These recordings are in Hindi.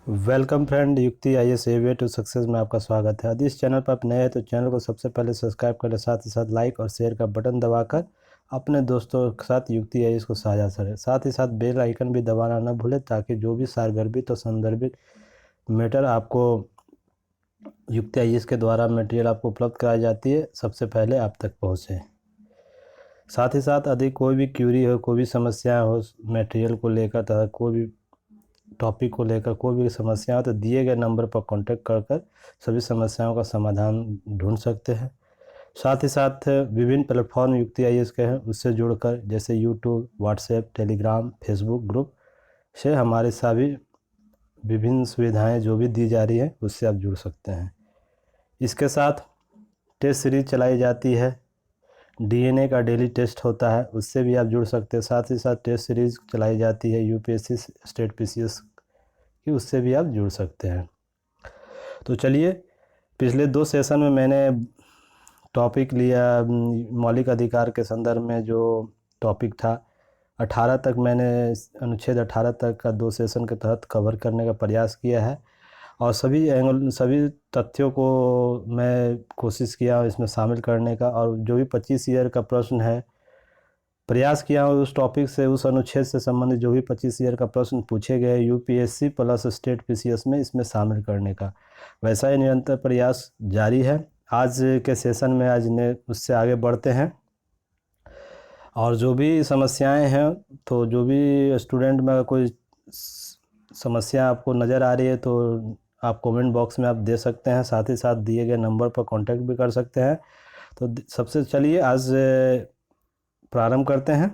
वेलकम फ्रेंड, युक्ति आईएएस वे टू सक्सेस में आपका स्वागत है। यदि इस चैनल पर आप नए हैं तो चैनल को सबसे पहले सब्सक्राइब कर लें, साथ ही साथ लाइक और शेयर का बटन दबाकर अपने दोस्तों के साथ युक्ति आईएएस को साझा करें। साथ ही साथ बेल आइकन भी दबाना न भूलें ताकि जो भी सारगर्भित और संदर्भित मैटर आपको युक्ति आईएएस के द्वारा मटेरियल आपको उपलब्ध कराई जाती है सबसे पहले आप तक पहुँचे। साथ ही साथ यदि कोई भी क्यूरी हो, कोई भी समस्या हो मटेरियल को लेकर तथा कोई भी टॉपिक को लेकर कोई भी समस्या हो तो दिए गए नंबर पर कांटेक्ट कर सभी समस्याओं का समाधान ढूंढ सकते हैं। साथ ही साथ विभिन्न प्लेटफॉर्म युक्ति आईएएस के हैं, उससे जुड़कर जैसे YouTube, WhatsApp, Telegram, Facebook group से हमारे सभी विभिन्न सुविधाएं जो भी दी जा रही हैं उससे आप जुड़ सकते हैं। इसके साथ टेस्ट सीरीज चलाई जाती है, डीएनए का डेली टेस्ट होता है, उससे भी आप जुड़ सकते हैं। साथ ही साथ टेस्ट सीरीज़ चलाई जाती है यूपीएससी स्टेट पीसीएस की, उससे भी आप जुड़ सकते हैं। तो चलिए, पिछले 2 सेशन में मैंने टॉपिक लिया मौलिक अधिकार के संदर्भ में। जो टॉपिक था 18 तक, मैंने अनुच्छेद 18 तक का 2 सेशन के तहत कवर करने का प्रयास किया है और सभी तथ्यों को मैं कोशिश किया इसमें शामिल करने का। और जो भी 25 ईयर का प्रश्न है, प्रयास किया हूँ उस टॉपिक से, उस अनुच्छेद से संबंधित जो भी 25 ईयर का प्रश्न पूछे गए यूपीएससी प्लस स्टेट पीसीएस में, इसमें शामिल करने का वैसा ही निरंतर प्रयास जारी है। आज के सेशन में आज ने उससे आगे बढ़ते हैं और जो भी समस्याएं हैं, तो जो भी स्टूडेंट में कोई समस्या आपको नज़र आ रही है तो आप कमेंट बॉक्स में आप दे सकते हैं। साथ ही साथ दिए गए नंबर पर कांटेक्ट भी कर सकते हैं। तो सबसे चलिए आज प्रारंभ करते हैं।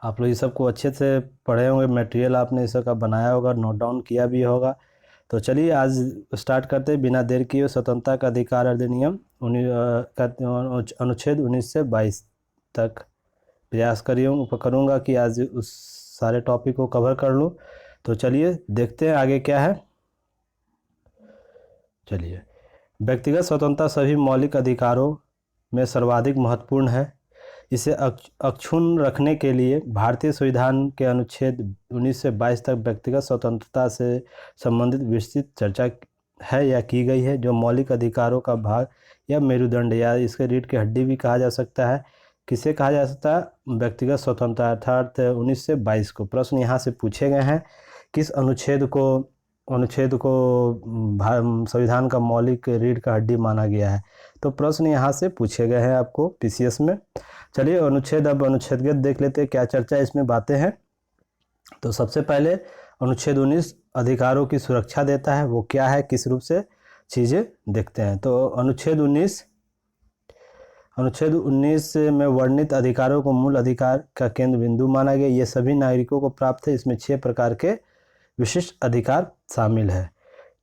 आप लोग ये सबको अच्छे से पढ़े होंगे, मटेरियल आपने इस का बनाया होगा, नोट डाउन किया भी होगा। तो चलिए आज स्टार्ट करते हैं बिना देर किए। स्वतंत्रता का अधिकार अधिनियम अनुच्छेद 19 से 22 तक प्रयास करूँगा कि आज उस सारे टॉपिक को कवर कर लूँ। तो चलिए देखते हैं आगे क्या है। चलिए, व्यक्तिगत स्वतंत्रता सभी मौलिक अधिकारों में सर्वाधिक महत्वपूर्ण है। इसे अक्षुण्ण रखने के लिए भारतीय संविधान के अनुच्छेद 19 से 22 तक व्यक्तिगत स्वतंत्रता से संबंधित विस्तृत चर्चा है या की गई है, जो मौलिक अधिकारों का भाग या मेरुदंड या इसके रीढ़ की हड्डी भी कहा जा सकता है। किसे कहा जा सकता है? व्यक्तिगत स्वतंत्रता अर्थात 19 से 22 को। प्रश्न यहाँ से पूछे गए हैं, किस अनुच्छेद को संविधान का मौलिक रीढ़ का हड्डी माना गया है? तो प्रश्न यहाँ से पूछे गए हैं आपको पीसीएस में। चलिए अब अनुच्छेदगत देख लेते हैं क्या चर्चा इसमें बातें हैं। तो सबसे पहले अनुच्छेद 19 अधिकारों की सुरक्षा देता है, वो क्या है, किस रूप से, चीज़ें देखते हैं। तो अनुच्छेद 19 में वर्णित अधिकारों को मूल अधिकार का केंद्र बिंदु माना गया। ये सभी नागरिकों को प्राप्त है। इसमें 6 प्रकार के विशिष्ट अधिकार शामिल है।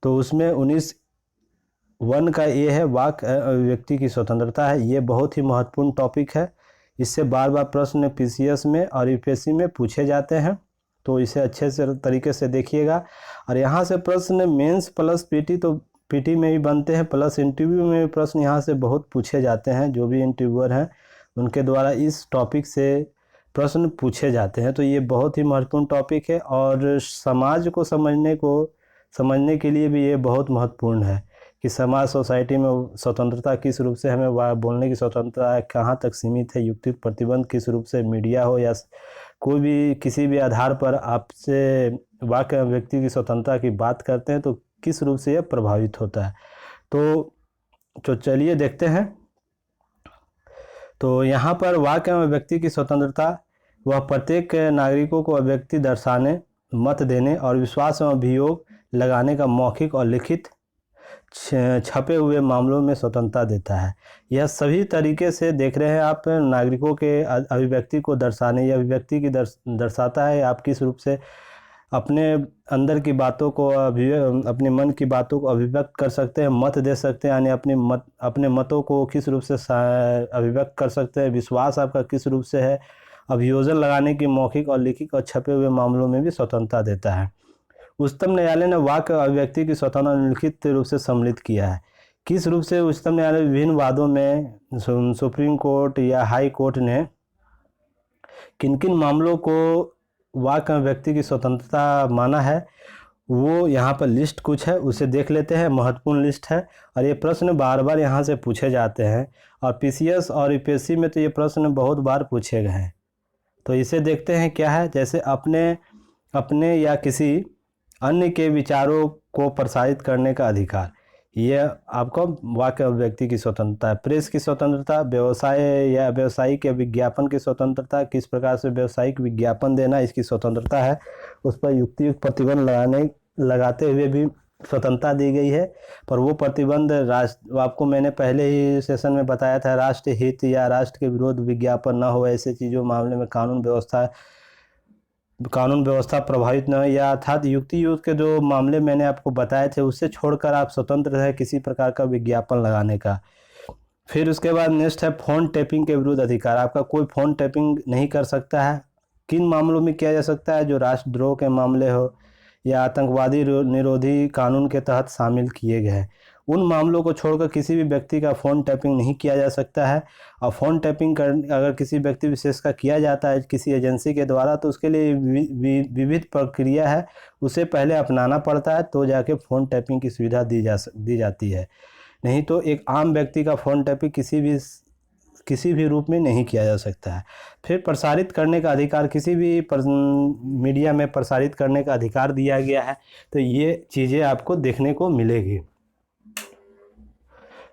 तो उसमें 19(1) का ये है वाक अभिव्यक्ति की स्वतंत्रता है। ये बहुत ही महत्वपूर्ण टॉपिक है। इससे बार बार प्रश्न पीसीएस में और यूपीएससी में पूछे जाते हैं, तो इसे अच्छे से तरीके से देखिएगा। और यहाँ से प्रश्न मेंस प्लस पीटी, तो पीटी में भी बनते हैं, प्लस इंटरव्यू में भी प्रश्न यहाँ से बहुत पूछे जाते हैं। जो भी इंटरव्यूअर हैं उनके द्वारा इस टॉपिक से प्रश्न पूछे जाते हैं। तो ये बहुत ही महत्वपूर्ण टॉपिक है और समाज को समझने के लिए भी ये बहुत महत्वपूर्ण है कि समाज, सोसाइटी में स्वतंत्रता किस रूप से, हमें बोलने की स्वतंत्रता कहाँ तक सीमित है, युक्ति प्रतिबंध किस रूप से, मीडिया हो या कोई भी किसी भी आधार पर आपसे वाक्य व्यक्ति की स्वतंत्रता की बात करते हैं तो किस रूप से यह प्रभावित होता है। तो चलिए देखते हैं। तो यहाँ पर वाक्य व्यक्ति की स्वतंत्रता वह प्रत्येक नागरिकों को अभिव्यक्ति दर्शाने, मत देने और विश्वास एवं अभियोग लगाने का मौखिक और लिखित छपे हुए मामलों में स्वतंत्रता देता है। यह सभी तरीके से देख रहे हैं आप, नागरिकों के अभिव्यक्ति को दर्शाने, यह अभिव्यक्ति की दर्शाता है आप किस रूप से अपने अंदर की बातों को, अपने मन की बातों को अभिव्यक्त कर सकते हैं, मत दे सकते हैं, यानी अपने मतों को किस रूप से अभिव्यक्त कर सकते हैं, विश्वास आपका किस रूप से है, अभियोजन लगाने की मौखिक और लिखित और छपे हुए मामलों में भी स्वतंत्रता देता है। उच्चतम न्यायालय ने वाक्य अभिव्यक्ति की स्वतंत्रता निम्नलिखित रूप से सम्मिलित किया है। किस रूप से? उच्चतम न्यायालय विभिन्न वादों में सुप्रीम कोर्ट या हाई कोर्ट ने किन किन मामलों को वाक्य अभिव्यक्ति की स्वतंत्रता माना है, वो यहाँ पर लिस्ट कुछ है, उसे देख लेते हैं। महत्वपूर्ण लिस्ट है और ये प्रश्न बार बार यहाँ से पूछे जाते हैं और पीसीएस और यूपीएससी में तो ये प्रश्न बहुत बार पूछे गए हैं। तो इसे देखते हैं क्या है। जैसे अपने या किसी अन्य के विचारों को प्रसारित करने का अधिकार, ये आपको वाक्य अभिव्यक्ति की स्वतंत्रता है। प्रेस की स्वतंत्रता, व्यवसाय या व्यवसायिक या विज्ञापन की स्वतंत्रता, किस प्रकार से व्यवसायिक विज्ञापन देना इसकी स्वतंत्रता है। उस पर युक्तियुक्त प्रतिबंध लगाते हुए भी स्वतंत्रता दी गई है। पर वो प्रतिबंध आपको मैंने पहले ही सेशन में बताया था, राष्ट्र हित या राष्ट्र के विरोध विज्ञापन न हो, ऐसे चीज़ों मामले में कानून व्यवस्था प्रभावित न हो, या अर्थात युक्ति युक्त के जो मामले मैंने आपको बताए थे उससे छोड़कर आप स्वतंत्र है किसी प्रकार का विज्ञापन लगाने का। फिर उसके बाद नेक्स्ट है फोन टैपिंग के विरुद्ध अधिकार। आपका कोई फोन टैपिंग नहीं कर सकता है। किन मामलों में किया जा सकता है? जो राष्ट्रद्रोह के मामले हो या आतंकवादी निरोधी कानून के तहत शामिल किए गए हैं, उन मामलों को छोड़कर किसी भी व्यक्ति का फ़ोन टैपिंग नहीं किया जा सकता है। और फ़ोन टैपिंग अगर किसी व्यक्ति विशेष का किया जाता है किसी एजेंसी के द्वारा, तो उसके लिए विविध प्रक्रिया है, उसे पहले अपनाना पड़ता है, तो जाके फ़ोन टैपिंग की सुविधा दी जाती है। नहीं तो एक आम व्यक्ति का फ़ोन टैपिंग किसी भी रूप में नहीं किया जा सकता है। फिर प्रसारित करने का अधिकार, किसी भी मीडिया में प्रसारित करने का अधिकार दिया गया है। तो ये चीज़ें आपको देखने को मिलेगी।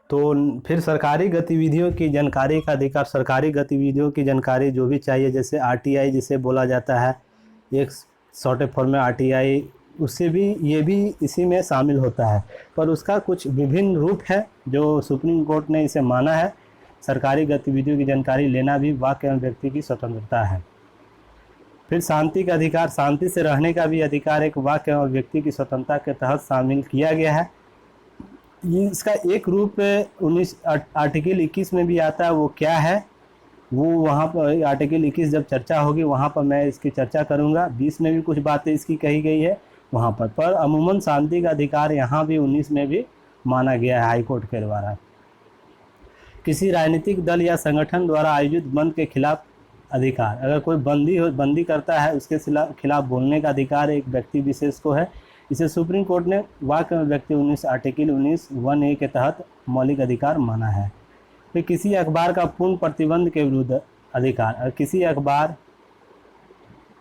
तो फिर सरकारी गतिविधियों की जानकारी का अधिकार, सरकारी गतिविधियों की जानकारी जो भी चाहिए, जैसे आरटीआई जिसे बोला जाता है, एक शॉर्ट फॉर्म में आरटीआई, उससे भी ये भी इसी में शामिल होता है। पर उसका कुछ विभिन्न रूप है जो सुप्रीम कोर्ट ने इसे माना है। सरकारी गतिविधियों की जानकारी लेना भी वाक्य एवं व्यक्ति की स्वतंत्रता है। फिर शांति का अधिकार, शांति से रहने का भी अधिकार एक वाक्य एवं व्यक्ति की स्वतंत्रता के तहत शामिल किया गया है। इसका एक रूप आर्टिकल 21 में भी आता है। वो क्या है, वो वहाँ पर आर्टिकल 21 जब चर्चा होगी वहाँ पर मैं इसकी चर्चा करूँगा। 20 में भी कुछ बातें इसकी कही गई है वहाँ पर अमूमन शांति का अधिकार यहाँ भी 19 में भी माना गया है हाईकोर्ट के द्वारा। किसी राजनीतिक दल या संगठन द्वारा आयोजित बंद के खिलाफ अधिकार, अगर कोई बंदी करता है उसके खिलाफ बोलने का अधिकार एक व्यक्ति विशेष को है। इसे सुप्रीम कोर्ट ने वाक्य व्यक्ति 19 आर्टिकल 19(1)(a) के तहत मौलिक अधिकार माना है। फिर किसी अखबार का पूर्ण प्रतिबंध के विरुद्ध अधिकार, अगर किसी अखबार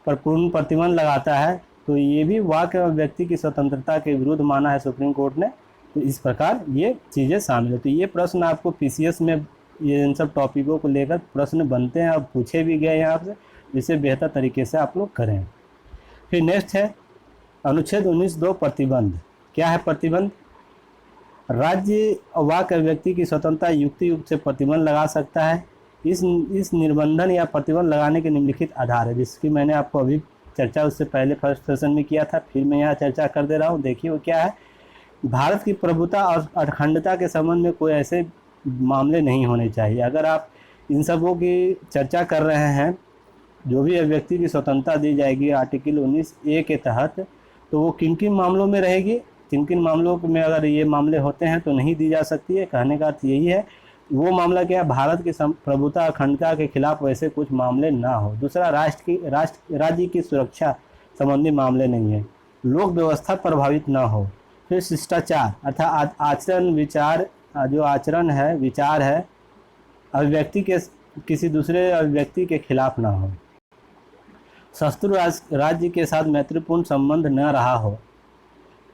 पर पूर्ण प्रतिबंध लगाता है तो ये भी वाक्य व्यक्ति की स्वतंत्रता के विरुद्ध माना है सुप्रीम कोर्ट ने। तो इस प्रकार ये चीज़ें शामिल है। तो ये प्रश्न आपको पीसीएस में ये इन सब टॉपिकों को लेकर प्रश्न बनते हैं और पूछे भी गए हैं आपसे, जिसे बेहतर तरीके से आप लोग करें। फिर नेक्स्ट है अनुच्छेद 19(2) प्रतिबंध। क्या है प्रतिबंध? राज्य वाक्य व्यक्ति की स्वतंत्रता युक्ति युक्त से प्रतिबंध लगा सकता है। इस निर्बंधन या प्रतिबंध लगाने के निम्नलिखित आधार है, जिसकी मैंने आपको अभी चर्चा उससे पहले फर्स्ट सेशन में किया था, फिर मैं यहाँ चर्चा कर दे रहा हूँ। देखिए वो क्या है। भारत की प्रभुता और अखंडता के संबंध में कोई ऐसे मामले नहीं होने चाहिए। अगर आप इन सबों की चर्चा कर रहे हैं, जो भी व्यक्ति की स्वतंत्रता दी जाएगी आर्टिकल 19(a) के तहत, तो वो किन किन मामलों में रहेगी, किन किन मामलों में अगर ये मामले होते हैं तो नहीं दी जा सकती है। कहने का अर्थ यही है। वो मामला क्या है? भारत की प्रभुता अखंडता के खिलाफ वैसे कुछ मामले ना हो। दूसरा, राज्य की सुरक्षा संबंधी मामले नहीं है। लोक व्यवस्था प्रभावित ना हो। फिर शिष्टाचार अर्थात आचरण, विचार, जो आचरण है, विचार है, अभिव्यक्ति के किसी दूसरे अभिव्यक्ति के खिलाफ ना हो। शत्रु राज्य के साथ मैत्रीपूर्ण संबंध न रहा हो।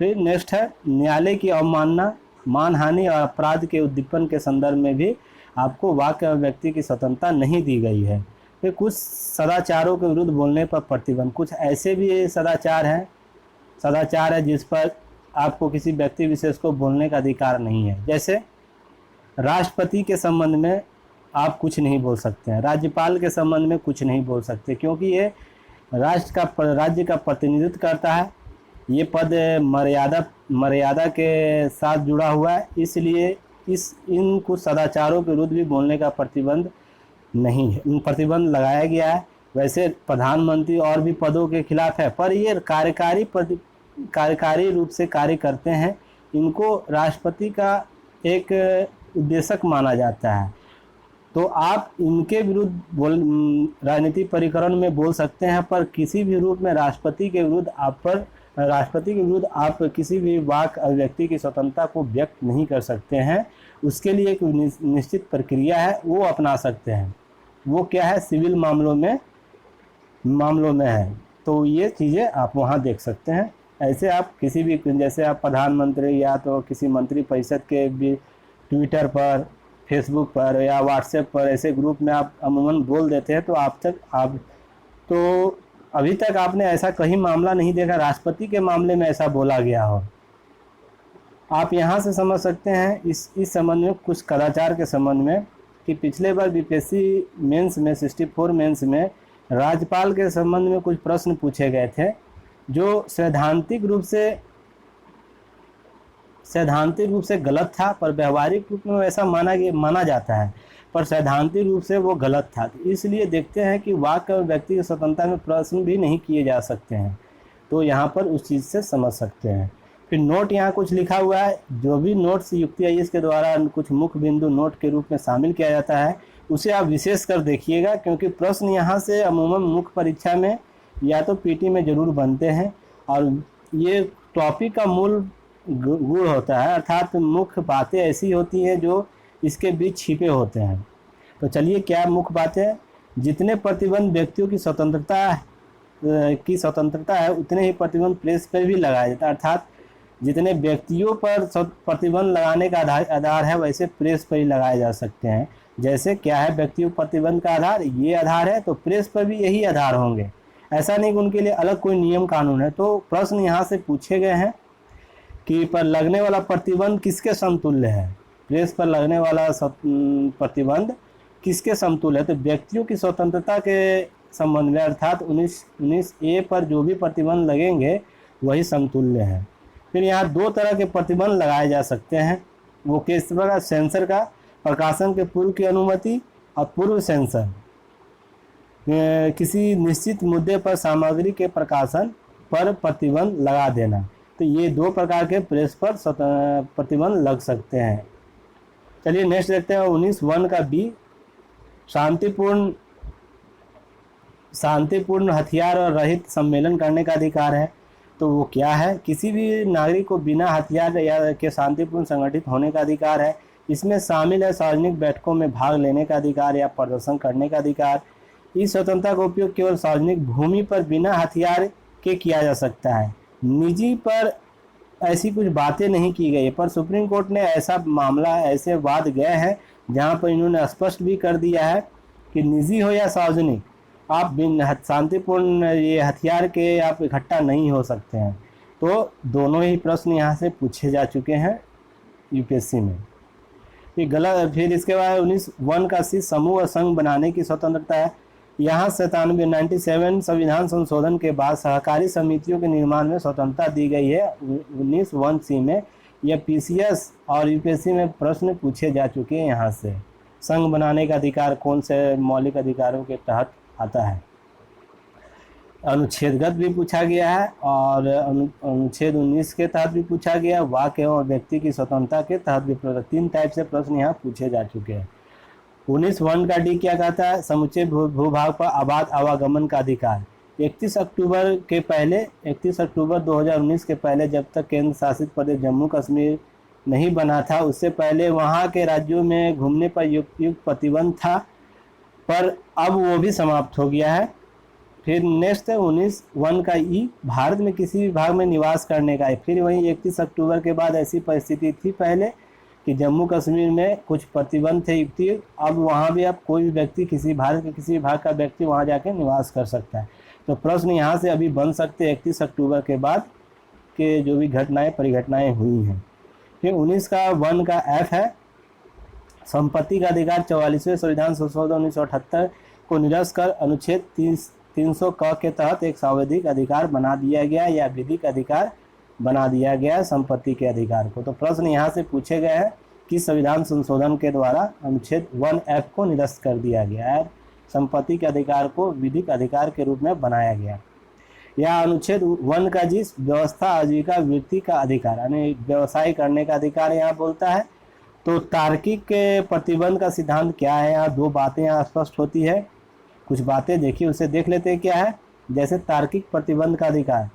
फिर नेक्स्ट है न्यायालय की अवमानना, मानहानि और अपराध के उद्दीपन के संदर्भ में भी आपको वाक्य अभिव्यक्ति की स्वतंत्रता नहीं दी गई है। फिर कुछ सदाचारों के विरुद्ध बोलने पर प्रतिबंध। कुछ ऐसे भी सदाचार है जिस पर आपको किसी व्यक्ति विशेष को बोलने का अधिकार नहीं है। जैसे राष्ट्रपति के संबंध में आप कुछ नहीं बोल सकते हैं, राज्यपाल के संबंध में कुछ नहीं बोल सकते, क्योंकि ये राज्य का प्रतिनिधित्व करता है। ये पद मर्यादा के साथ जुड़ा हुआ है, इसलिए इन कुछ सदाचारों के विरुद्ध भी बोलने का प्रतिबंध नहीं है, प्रतिबंध लगाया गया है। वैसे प्रधानमंत्री और भी पदों के खिलाफ है, पर ये कार्यकारी रूप से कार्य करते हैं, इनको राष्ट्रपति का एक उद्देशक माना जाता है। तो आप इनके विरुद्ध राजनीतिक परिकरण में बोल सकते हैं, पर किसी भी रूप में राष्ट्रपति के विरुद्ध आप पर राष्ट्रपति के विरुद्ध आप किसी भी वाक अभिव्यक्ति की स्वतंत्रता को व्यक्त नहीं कर सकते हैं। उसके लिए एक निश्चित प्रक्रिया है, वो अपना सकते हैं। वो क्या है, सिविल मामलों में है। तो ये चीज़ें आप वहाँ देख सकते हैं। ऐसे आप किसी भी, जैसे आप प्रधानमंत्री या तो किसी मंत्री परिषद के भी ट्विटर पर, फेसबुक पर या व्हाट्सएप पर ऐसे ग्रुप में आप अमूमन बोल देते हैं, तो तो अभी तक आपने ऐसा कहीं मामला नहीं देखा राष्ट्रपति के मामले में ऐसा बोला गया हो। आप यहाँ से समझ सकते हैं इस संबंध में, कुछ कदाचार के संबंध में, कि पिछले बार बीपीएससी मेंस में 64 मेंस में राज्यपाल के संबंध में कुछ प्रश्न पूछे गए थे जो सैद्धांतिक रूप से गलत था, पर व्यवहारिक रूप में ऐसा माना जाता है, पर सैद्धांतिक रूप से वो गलत था। तो इसलिए देखते हैं कि वाक व्यक्ति की स्वतंत्रता में प्रश्न भी नहीं किए जा सकते हैं। तो यहाँ पर उस चीज़ से समझ सकते हैं। फिर नोट यहाँ कुछ लिखा हुआ है, जो भी नोट्स युक्ति आईएएस के द्वारा कुछ मुख्य बिंदु नोट के रूप में शामिल किया जाता है, उसे आप विशेष कर देखिएगा, क्योंकि प्रश्न यहाँ से अमूमन मुख्य परीक्षा में या तो पीटी में ज़रूर बनते हैं, और ये टॉपिक का मूल गुण होता है, अर्थात मुख्य बातें ऐसी होती हैं जो इसके बीच छिपे होते हैं। तो चलिए, क्या मुख्य बातें, जितने प्रतिबंध व्यक्तियों की स्वतंत्रता है उतने ही प्रतिबंध प्रेस पर भी लगाया जाता है। अर्थात जितने व्यक्तियों पर प्रतिबंध लगाने का आधार है, वैसे प्रेस पर ही लगाए जा सकते हैं। जैसे क्या है व्यक्तियों प्रतिबंध का आधार, ये आधार है, तो प्रेस पर भी यही आधार होंगे। ऐसा नहीं कि उनके लिए अलग कोई नियम कानून है। तो प्रश्न यहाँ से पूछे गए हैं कि पर लगने वाला प्रतिबंध किसके समतुल्य है, प्रेस पर लगने वाला प्रतिबंध किसके समतुल्य है। तो व्यक्तियों की स्वतंत्रता के संबंध में, अर्थात 19A पर जो भी प्रतिबंध लगेंगे वही समतुल्य है। फिर यहाँ दो तरह के प्रतिबंध लगाए जा सकते हैं। वो किस प्रकार, सेंसर का, प्रकाशन के पूर्व की अनुमति, और पूर्व सेंसर, किसी निश्चित मुद्दे पर सामग्री के प्रकाशन पर प्रतिबंध लगा देना। तो ये दो प्रकार के प्रेस पर प्रतिबंध लग सकते हैं। चलिए नेक्स्ट देखते हैं 19(1) का बी, शांतिपूर्ण हथियार और रहित सम्मेलन करने का अधिकार है। तो वो क्या है, किसी भी नागरिक को बिना हथियार या के शांतिपूर्ण संगठित होने का अधिकार है। इसमें शामिल है सार्वजनिक बैठकों में भाग लेने का अधिकार या प्रदर्शन करने का अधिकार। इस स्वतंत्रता का उपयोग केवल सार्वजनिक भूमि पर बिना हथियार के किया जा सकता है। निजी पर ऐसी कुछ बातें नहीं की गई, पर सुप्रीम कोर्ट ने ऐसे वाद गए हैं जहां पर इन्होंने स्पष्ट भी कर दिया है कि निजी हो या सार्वजनिक, आप बिन शांतिपूर्ण ये हथियार के आप इकट्ठा नहीं हो सकते हैं। तो दोनों ही प्रश्न यहाँ से पूछे जा चुके हैं यूपीएससी में। ये गलत। फिर इसके बाद 19(1) का सी, समूह और संघ बनाने की स्वतंत्रता है। यहाँ 97 संविधान संशोधन के बाद सहकारी समितियों के निर्माण में स्वतंत्रता दी गई है 19(1) में। यह पीसीएस और यूपीएससी में प्रश्न पूछे जा चुके हैं। यहाँ से संघ बनाने का अधिकार कौन से मौलिक अधिकारों के तहत आता है। अनुच्छेदगत भी पूछा गया है और अनुच्छेद 19 के तहत भी पूछा गया, वाक एवं व्यक्ति की स्वतंत्रता के तहत भी 3 टाइप से प्रश्न यहाँ पूछे जा चुके हैं। 19(1) का डी क्या कहता है, समुचे भूभाग पर आबाद आवागमन का अधिकार। 31 अक्टूबर 2019 के पहले, जब तक केंद्र शासित प्रदेश जम्मू कश्मीर नहीं बना था, उससे पहले वहाँ के राज्यों में घूमने पर युक्त प्रतिबंध था, पर अब वो भी समाप्त हो गया है। फिर नेक्स्ट है 19(1) का ई, भारत में किसी भी भाग में निवास करने का है। फिर वहीं 31 अक्टूबर के बाद ऐसी परिस्थिति थी पहले कि जम्मू कश्मीर में कुछ प्रतिबंध थे युक्ति, अब वहाँ भी आप कोई भी व्यक्ति, भारत के किसी भी भाग का व्यक्ति वहाँ जाके निवास कर सकता है। तो प्रश्न यहाँ से अभी बन सकते हैं 31 अक्टूबर के बाद के जो भी परिघटनाएं हुई हैं। फिर 19(1) का एफ है, संपत्ति का अधिकार। 44वें संविधान संशोधन 1978 को निरस्त कर अनुच्छेद 300 क के तहत एक संवैधानिक अधिकार बना दिया गया या विधिक अधिकार बना दिया गया संपत्ति के अधिकार को। तो प्रश्न यहाँ से पूछे गए हैं कि संविधान संशोधन के द्वारा अनुच्छेद 1F को निरस्त कर दिया गया है, संपत्ति के अधिकार को विधिक अधिकार के रूप में बनाया गया। या अनुच्छेद 1 का जी, व्यवस्था आजीविका वृत्ति का अधिकार, यानी व्यवसाय करने का अधिकार यहाँ बोलता है। तो तार्किक प्रतिबंध का सिद्धांत क्या है, यहाँ 2 बातें यहाँ स्पष्ट होती है। कुछ बातें देखिए, उसे देख लेते हैं क्या है। जैसे तार्किक प्रतिबंध का अधिकार,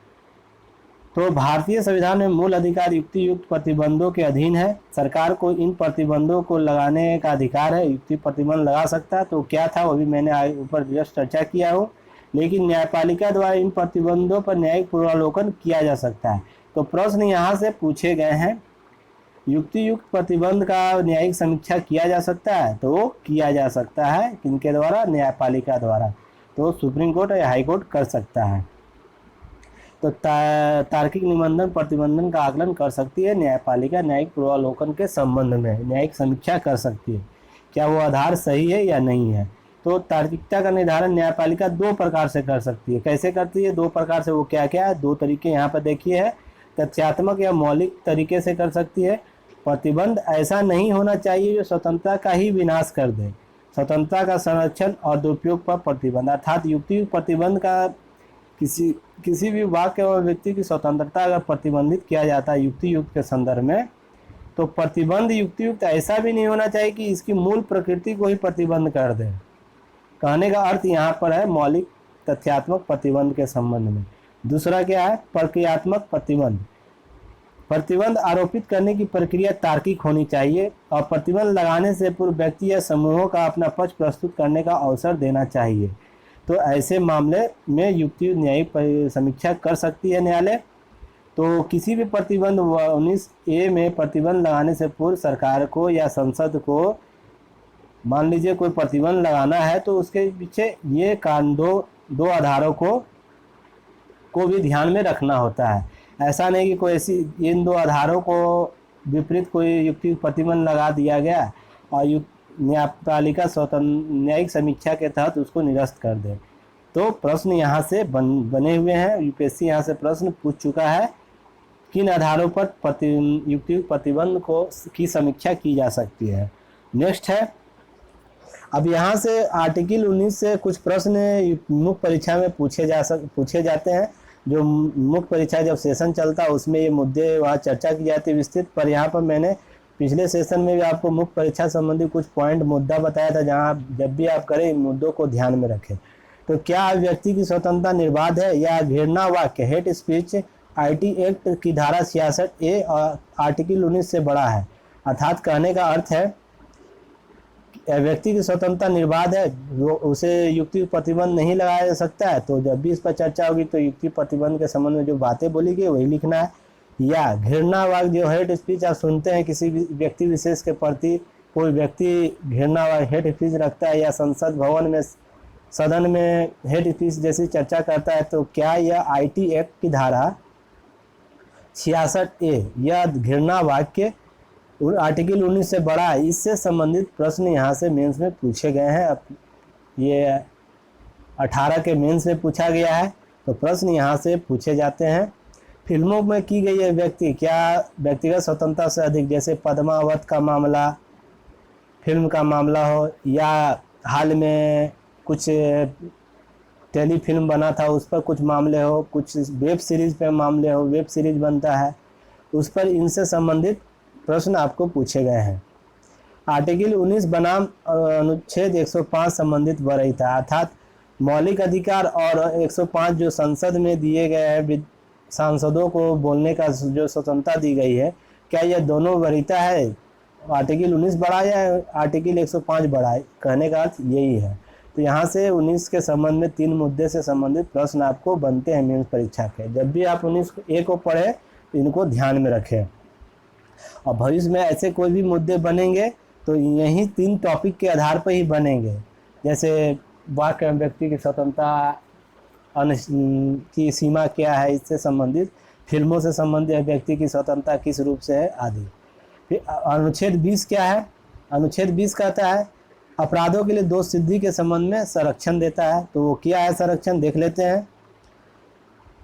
तो भारतीय संविधान में मूल अधिकार युक्ति युक्त प्रतिबंधों के अधीन है। सरकार को इन प्रतिबंधों को लगाने का अधिकार है, युक्ति प्रतिबंध लगा सकता है। तो क्या था वो भी मैंने ऊपर जस्ट चर्चा किया हो, लेकिन न्यायपालिका द्वारा इन प्रतिबंधों पर न्यायिक पूर्वावलोकन किया जा सकता है। तो प्रश्न यहाँ से पूछे गए हैं, युक्ति युक्त प्रतिबंध का न्यायिक समीक्षा किया जा सकता है? तो वो किया जा सकता है, किनके द्वारा? न्यायपालिका द्वारा। तो सुप्रीम कोर्ट या हाई कोर्ट कर सकता है। तो तार्किक निबंधन प्रतिबंधन का आकलन कर सकती है न्यायपालिका, न्यायिक पूर्वावलोकन के संबंध में न्यायिक समीक्षा कर सकती है, क्या वो आधार सही है या नहीं है। तो तार्किकता का निर्धारण न्यायपालिका दो प्रकार से कर सकती है। कैसे करती है? दो प्रकार से। वो क्या क्या है? दो तरीके यहाँ पर देखिए है। तथ्यात्मक या मौलिक तरीके से कर सकती है। प्रतिबंध ऐसा नहीं होना चाहिए जो स्वतंत्रता का ही विनाश कर दे। स्वतंत्रता का संरक्षण और दुरुपयोग पर प्रतिबंध, अर्थात युक्तियुक्त प्रतिबंध का किसी भी वाक्य और व्यक्ति की स्वतंत्रता अगर प्रतिबंधित किया जाता है युक्ति युक्त के संदर्भ में, तो प्रतिबंध युक्तियुक्त ऐसा भी नहीं होना चाहिए कि इसकी मूल प्रकृति को ही प्रतिबंध कर दे। कहने का अर्थ यहाँ पर है मौलिक तथ्यात्मक प्रतिबंध के संबंध में। दूसरा क्या है? प्रक्रियात्मक प्रतिबंध। प्रतिबंध आरोपित करने की प्रक्रिया तार्किक होनी चाहिए और प्रतिबंध लगाने से पूर्व व्यक्ति या समूहों का अपना पक्ष प्रस्तुत करने का अवसर देना चाहिए। तो ऐसे मामले में युक्ति न्यायिक समीक्षा कर सकती है न्यायालय। तो किसी भी प्रतिबंध 19A में प्रतिबंध लगाने से पूर्व सरकार को या संसद को, मान लीजिए कोई प्रतिबंध लगाना है, तो उसके पीछे ये दो आधारों को भी ध्यान में रखना होता है। ऐसा नहीं कि कोई ऐसी इन दो आधारों को विपरीत कोई युक्ति प्रतिबंध लगा दिया गया और न्यायपालिका स्वतंत्र न्यायिक समीक्षा के तहत उसको निरस्त कर दे। तो प्रश्न यहाँ से बने हुए हैं। यूपीएससी यहाँ से प्रश्न पूछ चुका है, किन आधारों पर युक्ति प्रतिबंध की समीक्षा की जा सकती है। नेक्स्ट है, अब यहाँ से आर्टिकल 19 से कुछ प्रश्न मुख्य परीक्षा में पूछे जाते हैं। जो मुख्य परीक्षा जब सेशन चलता है उसमें ये मुद्दे वहाँ चर्चा की जाती है विस्तृत। पर यहाँ पर मैंने पिछले सेशन में भी आपको मुख्य परीक्षा संबंधी कुछ पॉइंट मुद्दा बताया था, जहाँ जब भी आप करें इन मुद्दों को ध्यान में रखें। तो क्या व्यक्ति की स्वतंत्रता निर्बाध है या घृणा वाक्य हेट स्पीच आईटी एक्ट की धारा 66A और आर्टिकल 19 से बड़ा है? अर्थात कहने का अर्थ है व्यक्ति की स्वतंत्रता निर्बाध है, उसे युक्ति प्रतिबंध नहीं लगाया जा सकता है। तो जब भी इस पर चर्चा होगी तो युक्ति प्रतिबंध के संबंध में जो बातें बोली गई वही लिखना है। या घृणा वाक्य जो हेट स्पीच आप सुनते हैं किसी भी व्यक्ति विशेष के प्रति, कोई व्यक्ति घृणा वाक्य हेट स्पीच रखता है या संसद भवन में सदन में हेट स्पीच जैसी चर्चा करता है, तो क्या यह आईटी एक्ट की धारा 66A यह घृणा वाक्य आर्टिकल 19 से बड़ा है? इससे संबंधित प्रश्न यहाँ से मेंस में पूछे गए हैं। अब ये 18 के मेंस में पूछा गया है, तो प्रश्न यहाँ से पूछे जाते हैं। फिल्मों में की गई है व्यक्ति क्या व्यक्तिगत स्वतंत्रता से अधिक, जैसे पद्मावत का मामला, फिल्म का मामला हो, या हाल में कुछ टेलीफिल्म बना था उस पर कुछ मामले हो, कुछ वेब सीरीज़ पे मामले हो, वेब सीरीज बनता है उस पर, इनसे संबंधित प्रश्न आपको पूछे गए हैं। आर्टिकल 19 बनाम अनुच्छेद 105 संबंधित वरीयता, अर्थात मौलिक अधिकार, और 105 जो संसद में दिए गए हैं सांसदों को बोलने का जो स्वतंत्रता दी गई है, क्या यह दोनों वरीयता है? आर्टिकल 19 बड़ा या आर्टिकल 105 बड़ा है? कहने का अर्थ यही है। तो यहाँ से 19 के संबंध में 3 मुद्दे से संबंधित प्रश्न आपको बनते हैं मेंस परीक्षा के। जब भी आप 19A को पढ़ें तो इनको ध्यान में रखें, और भविष्य में ऐसे कोई भी मुद्दे बनेंगे तो यही 3 टॉपिक के आधार पर ही बनेंगे। जैसे वाक्य व्यक्ति की स्वतंत्रता की सीमा क्या है, इससे संबंधित, फिल्मों से संबंधित व्यक्ति की स्वतंत्रता किस रूप से है आदि। फिर अनुच्छेद 20 क्या है? अनुच्छेद 20 कहता है अपराधों के लिए दोष सिद्धि के संबंध में संरक्षण देता है। तो वो क्या है संरक्षण, देख लेते हैं।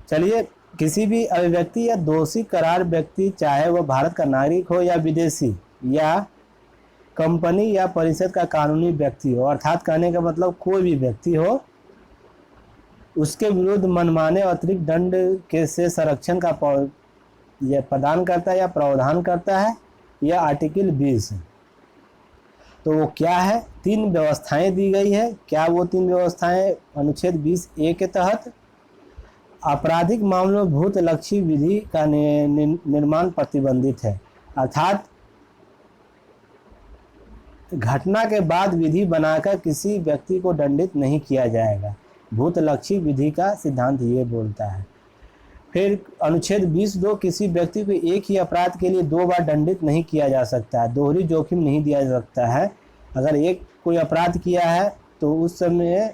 चलिए, किसी भी अभिव्यक्ति या दोषी करार व्यक्ति, चाहे वह भारत का नागरिक हो या विदेशी, या कंपनी या परिषद का कानूनी व्यक्ति हो, अर्थात कहने का मतलब कोई भी व्यक्ति हो, उसके विरुद्ध मनमाने अतिरिक्त दंड के से संरक्षण का यह प्रदान करता है या प्रावधान करता है यह आर्टिकल 20। तो वो क्या है? 3 व्यवस्थाएं दी गई है। क्या वो 3 व्यवस्थाएं अनुच्छेद 20A के तहत? आपराधिक मामलों में भूतलक्षी विधि का निर्माण प्रतिबंधित है, अर्थात घटना के बाद विधि बनाकर किसी व्यक्ति को दंडित नहीं किया जाएगा। भूतलक्षी विधि का सिद्धांत ये बोलता है। फिर अनुच्छेद 20(2), किसी व्यक्ति को एक ही अपराध के लिए 2 बार दंडित नहीं किया जा सकता है, दोहरी जोखिम नहीं दिया जा सकता है। अगर एक कोई अपराध किया है तो उस समय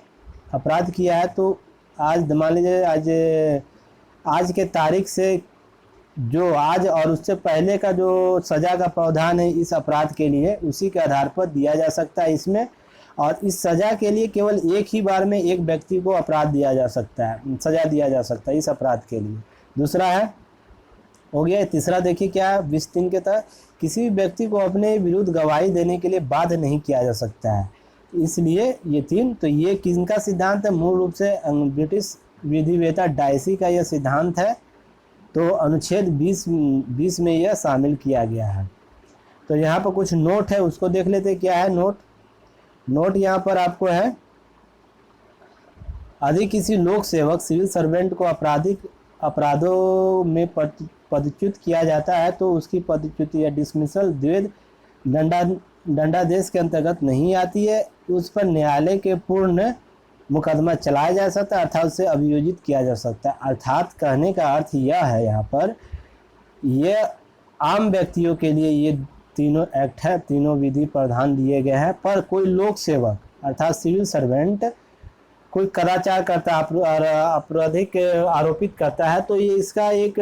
अपराध किया है तो आज मान लीजिए आज के तारीख से जो आज और उससे पहले का जो सज़ा का प्रावधान है इस अपराध के लिए, उसी के आधार पर दिया जा सकता है इसमें। और इस सज़ा के लिए केवल एक ही बार में एक व्यक्ति को अपराध दिया जा सकता है, सज़ा दिया जा सकता है इस अपराध के लिए। दूसरा है हो गया। तीसरा देखिए क्या है, 20(3) के तहत किसी भी व्यक्ति को अपने विरुद्ध गवाही देने के लिए बाध्य नहीं किया जा सकता है। इसलिए ये 3, तो ये किनका सिद्धांत है? मूल रूप से ब्रिटिश विधिवेत्ता डाइसी का यह सिद्धांत है। तो अनुच्छेद 20 में यह शामिल किया गया है। तो यहाँ पर कुछ नोट है, उसको देख लेते क्या है नोट यहाँ पर आपको है। यदि किसी लोक सेवक सिविल सर्वेंट को अपराधों में पदच्युत किया जाता है तो उसकी पदच्युति या डिसमिसल द्वैध दंडादेश के अंतर्गत नहीं आती है। उस पर न्यायालय के पूर्ण मुकदमा चलाया जा सकता है, अर्थात उसे अभियोजित किया जा सकता है। अर्थात कहने का अर्थ यह है, यहाँ पर यह आम व्यक्तियों के लिए ये तीनों एक्ट है, तीनों विधि प्रावधान दिए गए हैं। पर कोई लोक सेवक अर्थात सिविल सर्वेंट कोई कदाचार करता है, आपराधिक आरोपित करता है, तो ये इसका एक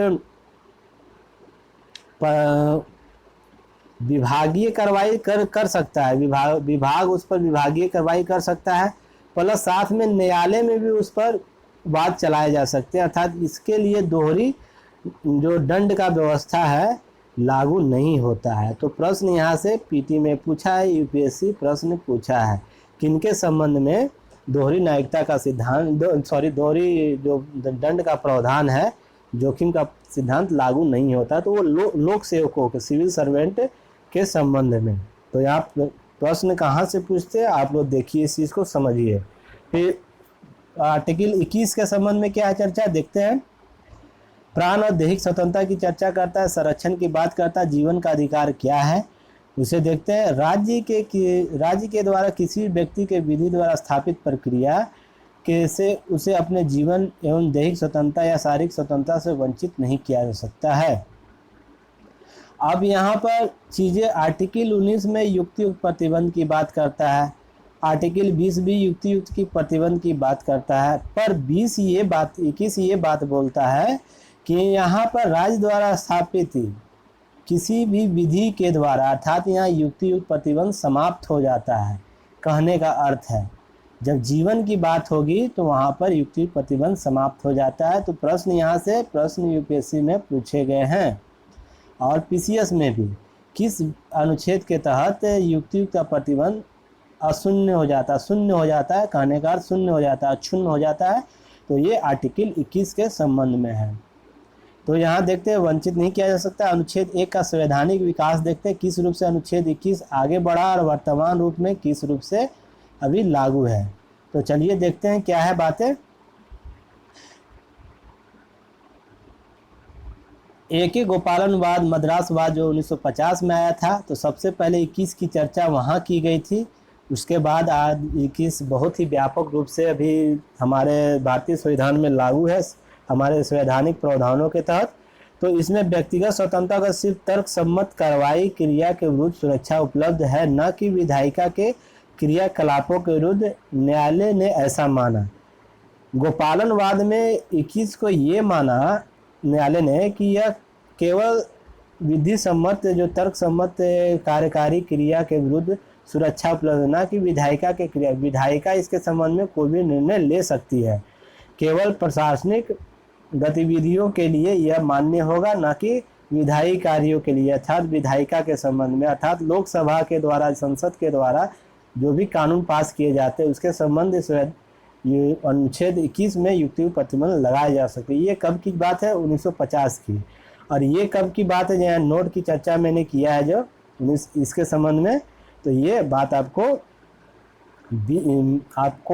विभागीय कार्रवाई कर सकता है। विभाग उस पर विभागीय कार्रवाई कर सकता है, प्लस साथ में न्यायालय में भी उस पर वाद चलाए जा सकते हैं। अर्थात इसके लिए दोहरी जो दंड का व्यवस्था है लागू नहीं होता है। तो प्रश्न यहाँ से पीटी में पूछा है, यूपीएससी प्रश्न पूछा है किनके संबंध में दोहरी न्यायिकता का सिद्धांत दोहरी जो दंड का प्रावधान है, जोखिम का सिद्धांत लागू नहीं होता, तो वो लोक सेवकों के सिविल सर्वेंट के संबंध में। तो यहाँ प्रश्न कहाँ से पूछते हैं आप लोग देखिए, इस चीज़ को समझिए। फिर आर्टिकल 21 के संबंध में क्या है चर्चा देखते हैं। प्राण और दैहिक स्वतंत्रता की चर्चा करता है, संरक्षण की बात करता है, जीवन का अधिकार क्या है उसे देखते हैं। राज्य के द्वारा किसी व्यक्ति के विधि द्वारा स्थापित प्रक्रिया के से उसे अपने जीवन एवं दैहिक स्वतंत्रता या शारीरिक स्वतंत्रता से वंचित नहीं किया जा सकता है। अब यहाँ पर चीज़ें आर्टिकल 19 में युक्तियुक्त प्रतिबंध की बात करता है, आर्टिकल 20 भी युक्तियुक्त की प्रतिबंध की बात करता है, पर 21 ये बात बोलता है कि यहाँ पर राज्य द्वारा स्थापित किसी भी विधि के द्वारा, अर्थात यहाँ युक्तियुक्त प्रतिबंध समाप्त हो जाता है। कहने का अर्थ है जब जीवन की बात होगी तो वहाँ पर युक्तियुक्त प्रतिबंध समाप्त हो जाता है। तो प्रश्न यहाँ से यूपीएससी में पूछे गए हैं और पीसीएस में भी किस अनुच्छेद के तहत युक्तियुक्त का प्रतिबंध शून्य हो जाता है, कहने का अर्थ शून्य हो जाता है, क्षुण्ण हो जाता है। तो ये आर्टिकल 21 के संबंध में है। तो यहाँ देखते हैं वंचित नहीं किया जा सकता। अनुच्छेद 1 का संवैधानिक विकास देखते हैं, किस रूप से अनुच्छेद 21 आगे बढ़ा और वर्तमान रूप में किस रूप से अभी लागू है। तो चलिए देखते हैं क्या है बातें। एक गोपालनवाद मद्रासवाद जो 1950 में आया था, तो सबसे पहले 21 की चर्चा वहाँ की गई थी। उसके बाद आज 21 बहुत ही व्यापक रूप से अभी हमारे भारतीय संविधान में लागू है, हमारे संवैधानिक प्रावधानों के तहत। तो इसमें व्यक्तिगत स्वतंत्रता का सिर्फ तर्क सम्मत कार्रवाई क्रिया के विरुद्ध सुरक्षा उपलब्ध है, न कि विधायिका के क्रियाकलापों के विरुद्ध। न्यायालय ने ऐसा माना। गोपालनवाद में 21 को ये माना न्यायालय ने कि यह केवल विधि सम्मत जो तर्क सम्मत कार्यकारी क्रिया के विरुद्ध सुरक्षा उपलब्ध, न कि विधायिका के क्रिया। विधायिका इसके संबंध में कोई भी निर्णय ले सकती है, केवल प्रशासनिक गतिविधियों के लिए यह मान्य होगा, न कि विधायी कार्यों के लिए। अर्थात विधायिका के संबंध में, अर्थात लोकसभा के द्वारा, संसद के द्वारा जो भी कानून पास किए जाते हैं उसके संबंध ये अनुच्छेद 21 में युक्तियुक्त प्रतिबंध लगाए जा सकते। ये कब की बात है? 1950 की। और ये कब की बात है? जहाँ नोट की चर्चा मैंने किया है जो इसके संबंध में, तो ये बात आपको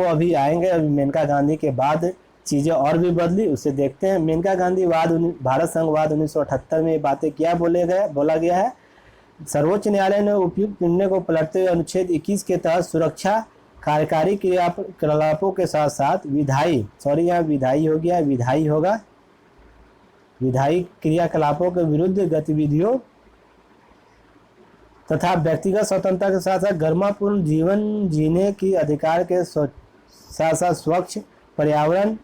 अभी आएंगे। अभी मेनका गांधी के बाद चीज़ें और भी बदली, उसे देखते हैं। मेनका गांधीवाद भारत संघवाद 1978 में ये बातें क्या बोला गया है। सर्वोच्च न्यायालय ने उपयुक्त निर्णय को पलटते हुए अनुच्छेद 21 के तहत सुरक्षा कार्यकारी क्रियाकलापों के साथ साथ विधायी हो गया, विधायी होगा, विधायी क्रियाकलापों के विरुद्ध गतिविधियों तथा व्यक्तिगत स्वतंत्रता के साथ साथ गरिमापूर्ण जीवन जीने की अधिकार के साथ साथ स्वच्छ पर्यावरण,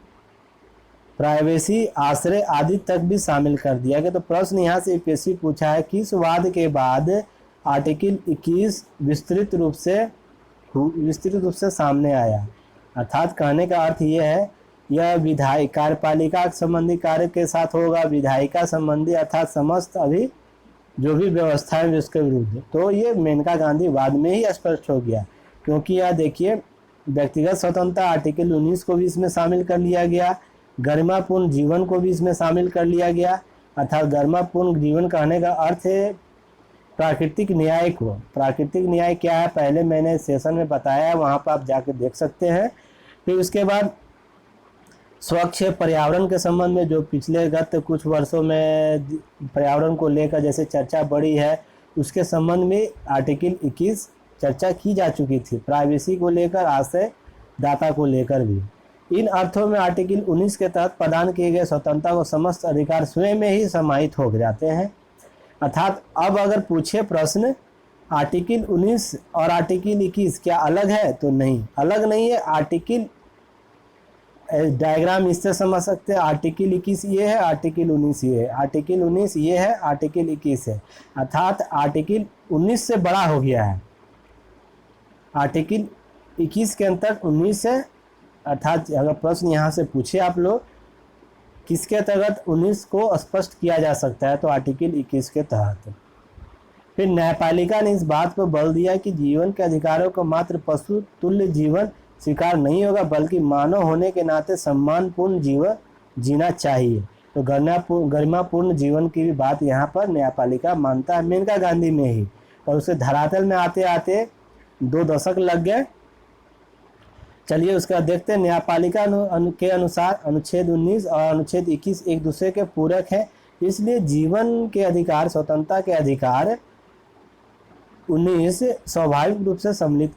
प्राइवेसी, आश्रय आदि तक भी शामिल कर दिया गया। तो प्रश्न यहाँ से यूपीएससी पूछा है, किस वाद के बाद आर्टिकल 21 विस्तृत रूप से सामने आया। अर्थात कहने का अर्थ यह है, यह विधायी कार्यपालिका संबंधी कार्य के साथ होगा, विधायिका संबंधी अर्थात समस्त अभी जो भी व्यवस्थाएं उसके विरुद्ध। तो ये मेनका गांधीवाद में ही स्पष्ट हो गया, क्योंकि यह देखिए व्यक्तिगत स्वतंत्रता आर्टिकल 19 को भी इसमें शामिल कर लिया गया, गरिमापूर्ण जीवन को भी इसमें शामिल कर लिया गया। अर्थात गरिमापूर्ण जीवन कहने का अर्थ है प्राकृतिक न्याय को। प्राकृतिक न्याय क्या है पहले मैंने सेशन में बताया है, वहाँ पर आप जाकर देख सकते हैं। फिर उसके बाद स्वच्छ पर्यावरण के संबंध में जो पिछले गत कुछ वर्षों में पर्यावरण को लेकर जैसे चर्चा बढ़ी है, उसके संबंध में आर्टिकल 21 चर्चा की जा चुकी थी, प्राइवेसी को लेकर, आश्रय दाता को लेकर भी। इन अर्थों में आर्टिकल 19 के तहत प्रदान किए गए स्वतंत्रता को समस्त अधिकार स्वयं में ही समाहित हो जाते हैं। अर्थात अब अगर पूछे प्रश्न आर्टिकल 19 और आर्टिकल 21 क्या अलग है, तो नहीं, अलग नहीं है। आर्टिकल डायग्राम इससे समझ सकते हैं, आर्टिकल 21 ये है, आर्टिकल 19 ये है, आर्टिकल 19 ये है, आर्टिकल 21 है। अर्थात आर्टिकल 19 से बड़ा हो गया है, आर्टिकल 21 के अंतर्गत 19 है। अर्थात अगर प्रश्न यहाँ से पूछे आप लोग किसके तहत 19 को स्पष्ट किया जा सकता है, तो आर्टिकल 21 के तहत। फिर न्यायपालिका ने इस बात पर बल दिया कि जीवन के अधिकारों को मात्र पशु तुल्य जीवन स्वीकार नहीं होगा, बल्कि मानव होने के नाते सम्मानपूर्ण जीवन जीना चाहिए। तो गरिमापूर्ण जीवन की भी बात यहाँ पर न्यायपालिका मानता है, मेनका गांधी में ही। और उसे धरातल में आते आते 2 दशक लग गए। चलिए उसका देखते हैं। न्यायपालिका के अनुसार अनुच्छेद 19 और अनुच्छेद 21 एक दूसरे के पूरक हैं, इसलिए जीवन के अधिकार, स्वतंत्रता के अधिकार 19 स्वाभाविक रूप से सम्मिलित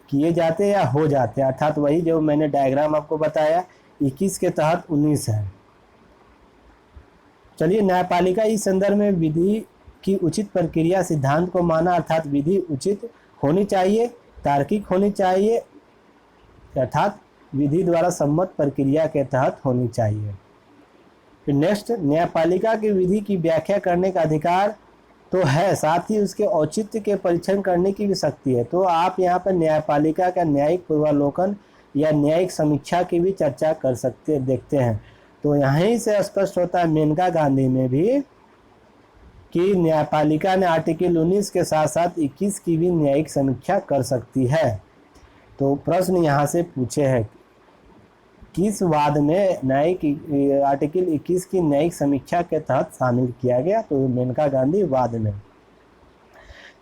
किए जाते या हो जाते हैं। अर्थात वही जो मैंने डायग्राम आपको बताया, 21 के तहत 19 है। चलिए न्यायपालिका इस संदर्भ में विधि की उचित प्रक्रिया सिद्धांत को माना, अर्थात विधि उचित होनी चाहिए, तार्किक होनी चाहिए, अर्थात विधि द्वारा सम्मत प्रक्रिया के तहत होनी चाहिए। फिर नेक्स्ट, न्यायपालिका की विधि की व्याख्या करने का अधिकार तो है, साथ ही उसके औचित्य के परीक्षण करने की भी शक्ति है। तो आप यहाँ पर न्यायपालिका का न्यायिक पूर्वालोकन या न्यायिक समीक्षा की भी चर्चा कर सकते देखते हैं। तो यहीं से स्पष्ट होता है मेनका गांधी में भी कि न्यायपालिका ने आर्टिकल 19 के साथ साथ 21 की भी न्यायिक समीक्षा कर सकती है। तो प्रश्न यहाँ से पूछे है, किस वाद में न्यायिक आर्टिकल 21 की न्यायिक समीक्षा के तहत शामिल किया गया, तो मेनका गांधी वाद में।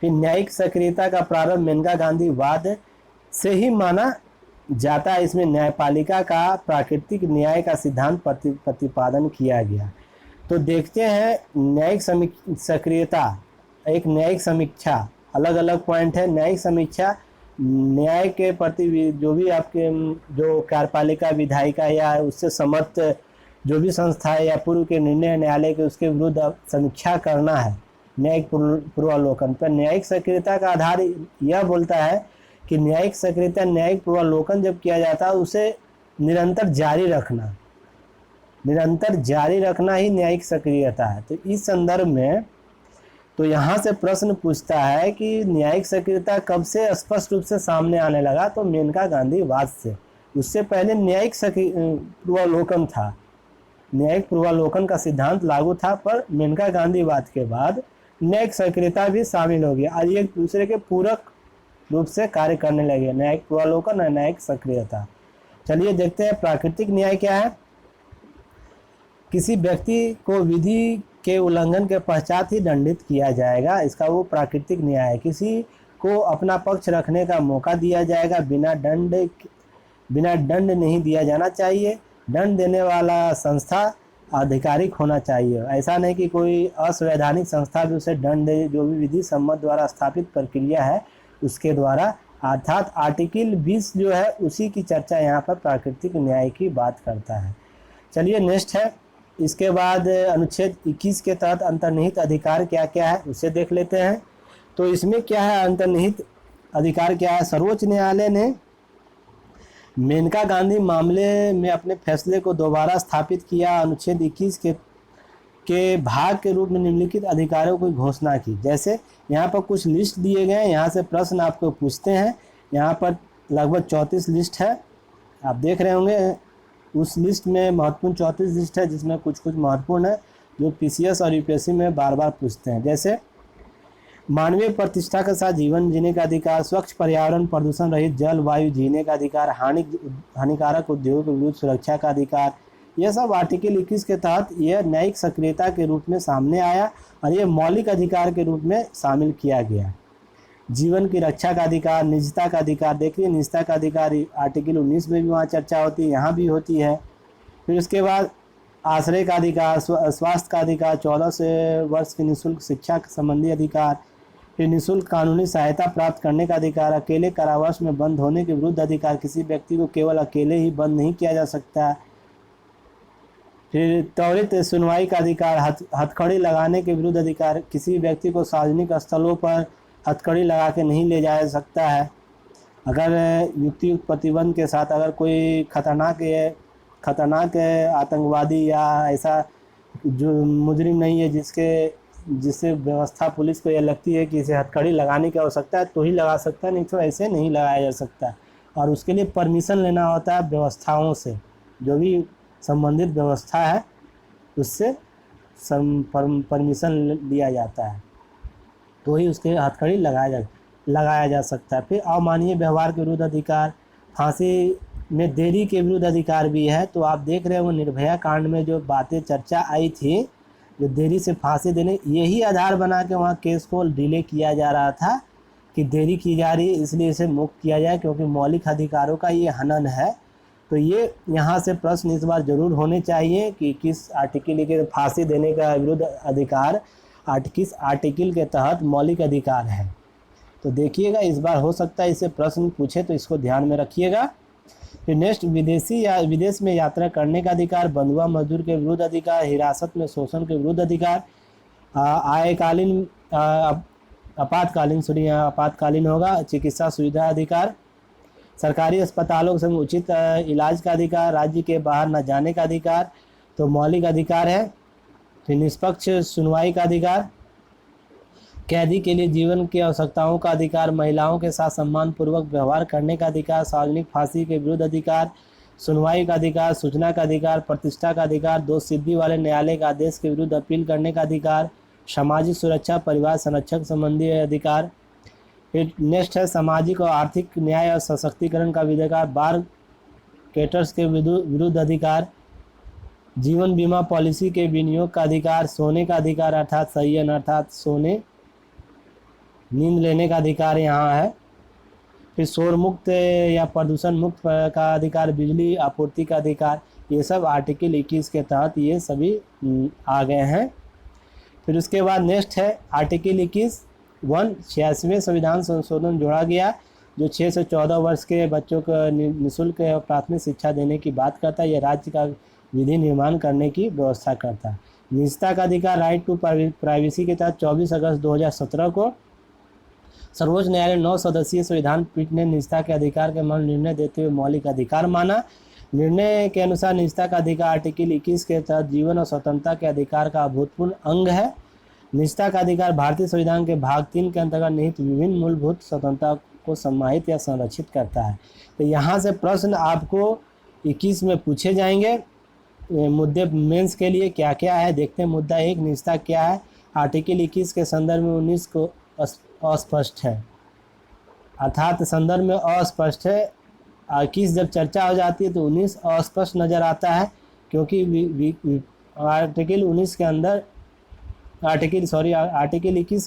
फिर न्यायिक सक्रियता का प्रारंभ मेनका गांधी वाद से ही माना जाता है। इसमें न्यायपालिका का प्राकृतिक न्याय का सिद्धांत प्रतिपादन किया गया। तो देखते हैं न्यायिक सक्रियता, एक न्यायिक समीक्षा, अलग अलग पॉइंट है। न्यायिक समीक्षा न्याय के प्रति जो भी आपके जो कार्यपालिका, विधायिका या उससे समर्थ जो भी संस्था है या पूर्व के निर्णय न्यायालय के, उसके विरुद्ध समीक्षा करना है न्यायिक पूर्वालोकन पर। न्यायिक सक्रियता का आधार यह बोलता है कि न्यायिक सक्रियता, न्यायिक पूर्वालोकन जब किया जाता है उसे निरंतर जारी रखना ही न्यायिक सक्रियता है। तो इस संदर्भ में तो यहाँ से प्रश्न पूछता है कि न्यायिक सक्रियता कब से स्पष्ट रूप से सामने आने लगा, तो मेनका गांधी वाद से। उससे पहले न्यायिक पूर्वालोकन था, न्यायिक पूर्वालोकन का सिद्धांत लागू था, पर मेनका गांधी वाद के बाद न्यायिक सक्रियता भी शामिल हो गया। आज एक दूसरे के पूरक रूप से कार्य करने लगे, न्यायिक पूर्वालोकन और न्यायिक सक्रियता। चलिए देखते हैं प्राकृतिक न्याय क्या है। किसी व्यक्ति को विधि के उल्लंघन के पश्चात ही दंडित किया जाएगा, इसका वो प्राकृतिक न्याय है। किसी को अपना पक्ष रखने का मौका दिया जाएगा बिना दंड बिना दंड नहीं दिया जाना चाहिए। दंड देने वाला संस्था आधिकारिक होना चाहिए। ऐसा नहीं कि कोई असंवैधानिक संस्था भी उसे दंड दे, जो भी विधि सम्मत द्वारा स्थापित प्रक्रिया है उसके द्वारा। अर्थात आर्टिकल 20 जो है उसी की चर्चा यहाँ पर प्राकृतिक न्याय की बात करता है। चलिए नेक्स्ट है, इसके बाद अनुच्छेद 21 के तहत अंतर्निहित अधिकार क्या क्या है उसे देख लेते हैं। तो इसमें क्या है, अंतर्निहित अधिकार क्या है। सर्वोच्च न्यायालय ने मेनका गांधी मामले में अपने फैसले को दोबारा स्थापित किया। अनुच्छेद 21 के भाग के रूप में निम्नलिखित अधिकारों की घोषणा की। जैसे यहाँ पर कुछ लिस्ट दिए गए हैं, यहाँ से प्रश्न आपको पूछते हैं। यहाँ पर लगभग 34 लिस्ट है, आप देख रहे होंगे। उस लिस्ट में महत्वपूर्ण 34 लिस्ट है, जिसमें कुछ कुछ महत्वपूर्ण है जो पीसीएस और यूपीएससी में बार बार पूछते हैं। जैसे मानवीय प्रतिष्ठा के साथ जीवन जीने का अधिकार, स्वच्छ पर्यावरण, प्रदूषण रहित जल वायु जीने का अधिकार, हानिकारक उद्योग के विरुद्ध सुरक्षा का अधिकार, यह सब आर्टिकल 21 के तहत यह न्यायिक सक्रियता के रूप में सामने आया और ये मौलिक अधिकार के रूप में शामिल किया गया। जीवन की रक्षा का अधिकार, निजता का अधिकार, देखिए निजता का अधिकार आर्टिकल 19 में भी वहाँ चर्चा होती है, यहाँ भी होती है। फिर उसके बाद आश्रय का अधिकार, स्वास्थ्य का अधिकार, 14 से वर्ष की निःशुल्क शिक्षा संबंधी अधिकार, फिर निःशुल्क कानूनी सहायता प्राप्त करने का अधिकार, अकेले कारावास में बंद होने के विरुद्ध अधिकार, किसी व्यक्ति को केवल अकेले ही बंद नहीं किया जा सकता। फिर त्वरित सुनवाई का अधिकार, हथकड़ी लगाने के विरुद्ध अधिकार, किसी व्यक्ति को सार्वजनिक स्थलों पर हथकड़ी लगा के नहीं ले जाया जा सकता है। अगर युक्तियुक्त प्रतिबंध के साथ अगर कोई खतरनाक आतंकवादी या ऐसा जो मुजरिम नहीं है जिससे व्यवस्था पुलिस को यह लगती है कि इसे हथकड़ी लगाने की आवश्यकता है तो ही लगा सकता है, नहीं तो ऐसे नहीं लगाया जा सकता। और उसके लिए परमिशन लेना होता है व्यवस्थाओं से, जो भी संबंधित व्यवस्था है उससे परमिशन लिया जाता है तो ही उसके हथकड़ी लगाया जा सकता है। फिर अमानवीय व्यवहार के विरुद्ध अधिकार, फांसी में देरी के विरुद्ध अधिकार भी है। तो आप देख रहे हो निर्भया कांड में जो बातें चर्चा आई थी, जो देरी से फांसी देने, यही आधार बना के वहाँ केस को डिले किया जा रहा था कि देरी की जा रही है इसलिए इसे मुक्त किया जाए, क्योंकि मौलिक अधिकारों का ये हनन है। तो ये यहाँ से प्रश्न इस बार जरूर होने चाहिए कि किस आर्टिकल के फांसी देने का विरुद्ध अधिकार किस आर्टिकल के तहत मौलिक अधिकार है। तो देखिएगा इस बार हो सकता है इससे प्रश्न पूछे, तो इसको ध्यान में रखिएगा। फिर नेक्स्ट, विदेश में यात्रा करने का अधिकार, बंधुआ मजदूर के विरुद्ध अधिकार, हिरासत में शोषण के विरुद्ध अधिकार, आपातकालीन होगा चिकित्सा सुविधा अधिकार, सरकारी अस्पतालों से उचित इलाज का अधिकार, राज्य के बाहर न जाने का अधिकार तो मौलिक अधिकार है। फिर निष्पक्ष सुनवाई का अधिकार, कैदी के लिए जीवन की आवश्यकताओं का अधिकार, महिलाओं के साथ सम्मानपूर्वक व्यवहार करने का अधिकार, सार्वजनिक फांसी के विरुद्ध अधिकार, सुनवाई का अधिकार, सूचना का अधिकार, प्रतिष्ठा का अधिकार, दोष सिद्धि वाले न्यायालय के आदेश के विरुद्ध अपील करने का अधिकार, सामाजिक सुरक्षा, परिवार संरक्षण संबंधी अधिकार। फिर नेक्स्ट है सामाजिक और आर्थिक न्याय और सशक्तिकरण का अधिकार, बार कैटर्स के विरुद्ध अधिकार, जीवन बीमा पॉलिसी के विनियोग का अधिकार, सोने का अधिकार अर्थात संयन अर्थात सोने नींद लेने का अधिकार यहाँ है। फिर शोर मुक्त या प्रदूषण मुक्त का अधिकार, बिजली आपूर्ति का अधिकार, ये सब आर्टिकल 21 के तहत ये सभी आ गए हैं। फिर उसके बाद नेक्स्ट है आर्टिकल 21(1) 86वें संविधान संशोधन जोड़ा गया, जो 6 से 14 वर्ष के बच्चों को निःशुल्क प्राथमिक शिक्षा देने की बात करता है। यह राज्य का विधि निर्माण करने की व्यवस्था करता है। निजता का अधिकार, राइट टू प्राइवेसी के तहत 24 अगस्त 2017 को सर्वोच्च न्यायालय 9 सदस्यीय संविधान पीठ ने निजता के अधिकार के मान निर्णय देते हुए मौलिक अधिकार माना। निर्णय के अनुसार निजता का अधिकार आर्टिकल 21 के तहत जीवन और स्वतंत्रता के अधिकार का अभूतपूर्व अंग है। निजता का अधिकार भारतीय संविधान के भाग 3 के अंतर्गत निहित विभिन्न मूलभूत स्वतंत्रता को सम्मानित या संरक्षित करता है। तो यहाँ से प्रश्न आपको 21 में पूछे जाएंगे। मुद्दे मेंस के लिए क्या क्या है देखते हैं। मुद्दा 1, निजता क्या है। आर्टिकल 21 के संदर्भ में 19 को अस्पष्ट है, अर्थात संदर्भ में अस्पष्ट है। 21 जब चर्चा हो जाती है तो 19 अस्पष्ट नज़र आता है, क्योंकि आर्टिकल 21 के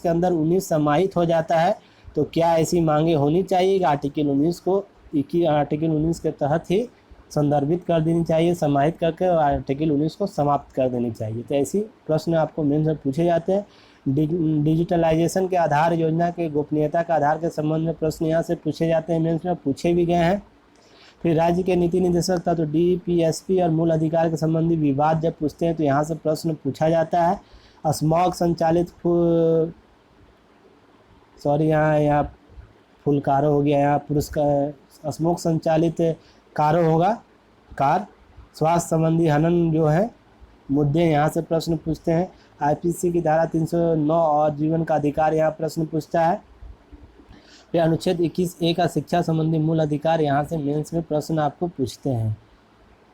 अंदर 19 समाहित हो जाता है। तो क्या ऐसी मांगे होनी चाहिए कि आर्टिकल 19 को आर्टिकल 19 के तहत ही संदर्भित कर देनी चाहिए, समाहित करके, और आर्टिकल 19 को समाप्त कर देनी चाहिए। तो ऐसी प्रश्न आपको मेंस में पूछे जाते हैं। डिजिटलाइजेशन के आधार योजना के गोपनीयता के आधार के संबंध में प्रश्न यहाँ से पूछे जाते हैं, मेंस में पूछे भी गए हैं। फिर राज्य के नीति निर्देशक तत्व DPSP और मूल अधिकार के संबंधी विवाद जब पूछते हैं तो यहाँ से प्रश्न पूछा जाता है। स्मॉग संचालित यहाँ फुल कारो हो गया, यहाँ पुरस्कार स्मोक संचालित कारो होगा, कार। स्वास्थ्य संबंधी हनन जो है मुद्दे यहाँ से प्रश्न पूछते हैं। IPC की धारा 309 और जीवन का अधिकार यहाँ प्रश्न पूछता है। फिर अनुच्छेद 21A का शिक्षा संबंधी मूल अधिकार यहाँ से मेंस में प्रश्न आपको पूछते हैं।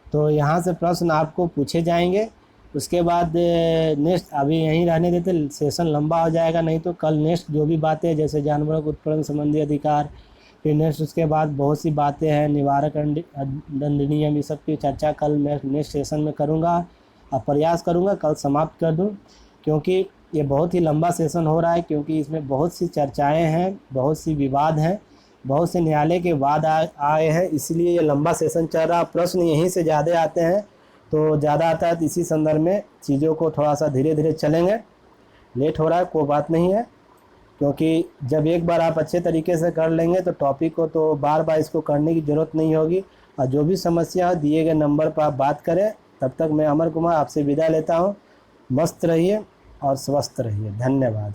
तो यहाँ से प्रश्न आपको पूछे जाएंगे। उसके बाद नेक्स्ट अभी यहीं रहने देते, सेशन लंबा हो जाएगा, नहीं तो कल नेक्स्ट जो भी बातें जैसे जानवरों के उत्पादन संबंधी अधिकार, फिर नेक्स्ट उसके बाद बहुत सी बातें हैं, निवारक दंडनीय, ये सब की चर्चा कल मैं नेक्स्ट सेशन में करूँगा और प्रयास करूँगा कल समाप्त कर दूँ, क्योंकि ये बहुत ही लंबा सेशन हो रहा है, क्योंकि इसमें बहुत सी चर्चाएँ हैं, बहुत सी विवाद हैं, बहुत से न्यायालय के वाद आए हैं, इसलिए ये लंबा सेशन चल रहा है। प्रश्न यहीं से ज़्यादा आते हैं, तो ज़्यादा आता है, तो इसी संदर्भ में चीज़ों को थोड़ा सा धीरे धीरे चलेंगे। लेट हो रहा है, कोई बात नहीं है, क्योंकि जब एक बार आप अच्छे तरीके से कर लेंगे तो टॉपिक को तो बार बार इसको करने की ज़रूरत नहीं होगी। और जो भी समस्या हो दिए गए नंबर पर आप बात करें। तब तक मैं अमर कुमार आपसे विदा लेता हूँ। मस्त रहिए और स्वस्थ रहिए। धन्यवाद।